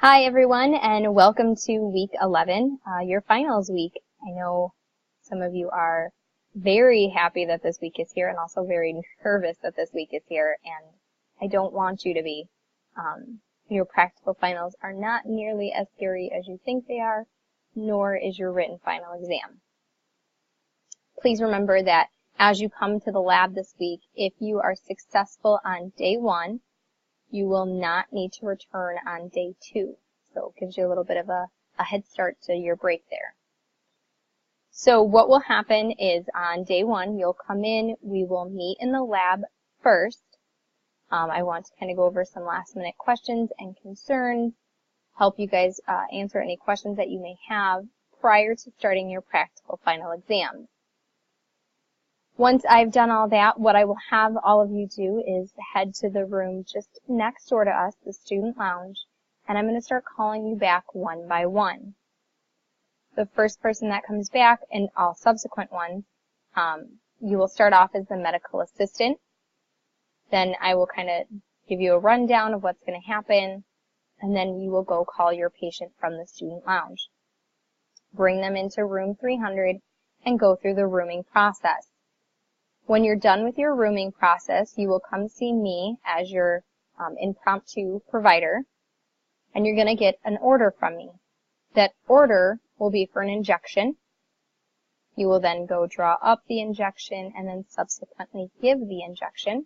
Hi everyone, and welcome to week 11, your finals week. I know some of you are very happy that this week is here and also very nervous that this week is here, and I don't want you to be. Your practical finals are not nearly as scary as you think they are, nor is your written final exam. Please remember that as you come to the lab this week, if you are successful on day 1, you will not need to return on day 2. So it gives you a little bit of a head start to your break there. So what will happen is on day 1, you'll come in, we will meet in the lab first. I want to kind of go over some last minute questions and concerns, help you guys answer any questions that you may have prior to starting your practical final exams. Once I've done all that, what I will have all of you do is head to the room just next door to us, the student lounge, and I'm going to start calling you back one by one. The first person that comes back, and all subsequent ones, you will start off as the medical assistant. Then I will kind of give you a rundown of what's going to happen, and then you will go call your patient from the student lounge. Bring them into room 300 and go through the rooming process. When you're done with your rooming process, you will come see me as your impromptu provider, and you're going to get an order from me. That order will be for an injection. You will then go draw up the injection and then subsequently give the injection.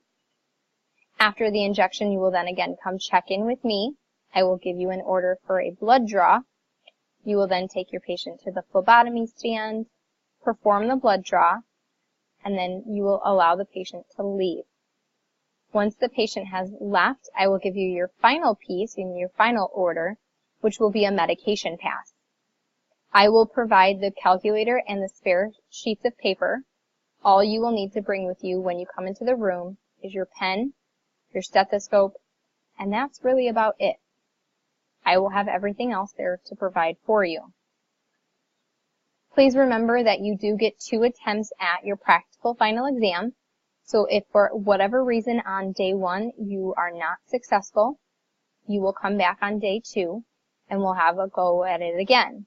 After the injection, you will then again come check in with me. I will give you an order for a blood draw. You will then take your patient to the phlebotomy stand, perform the blood draw, and then you will allow the patient to leave. Once the patient has left, I will give you your final piece and your final order, which will be a medication pass. I will provide the calculator and the spare sheets of paper. All you will need to bring with you when you come into the room is your pen, your stethoscope, and that's really about it. I will have everything else there to provide for you. Please remember that you do get 2 attempts at your practical final exam. So if for whatever reason on day 1 you are not successful, you will come back on day 2 and we'll have a go at it again.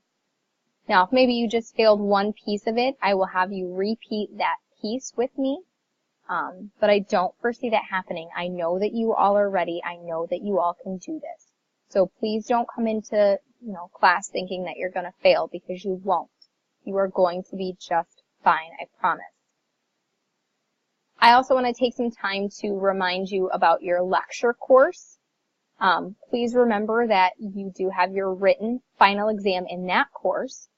Now, if maybe you just failed one piece of it, I will have you repeat that piece with me. But I don't foresee that happening. I know that you all are ready. I know that you all can do this. So please don't come into class thinking that you're going to fail, because you won't. You are going to be just fine, I promise. I also want to take some time to remind you about your lecture course. Please remember that you do have your written final exam in that course.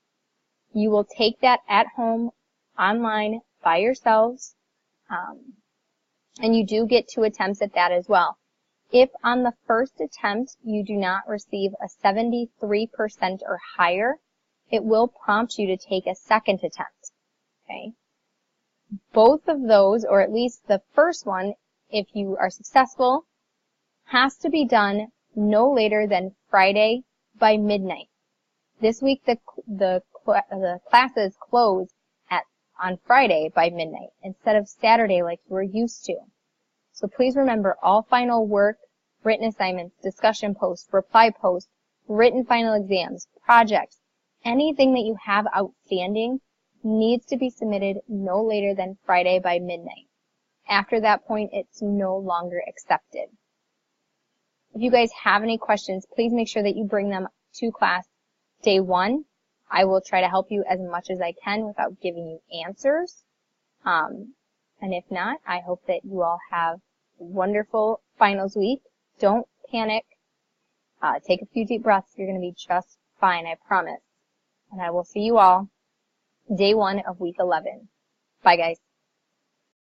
You will take that at home, online, by yourselves, and you do get 2 attempts at that as well. If on the first attempt you do not receive a 73% or higher, it will prompt you to take a second attempt. Okay? Both of those, or at least the first one, if you are successful, has to be done no later than Friday by midnight. This week the classes close on Friday by midnight instead of Saturday like you were used to. So please remember, all final work, written assignments, discussion posts, reply posts, written final exams, projects, anything that you have outstanding needs to be submitted no later than Friday by midnight. After that point, it's no longer accepted. If you guys have any questions, please make sure that you bring them to class day 1. I will try to help you as much as I can without giving you answers. And if not, I hope that you all have a wonderful finals week. Don't panic. Take a few deep breaths. You're going to be just fine, I promise. And I will see you all day 1 of week 11. Bye, guys.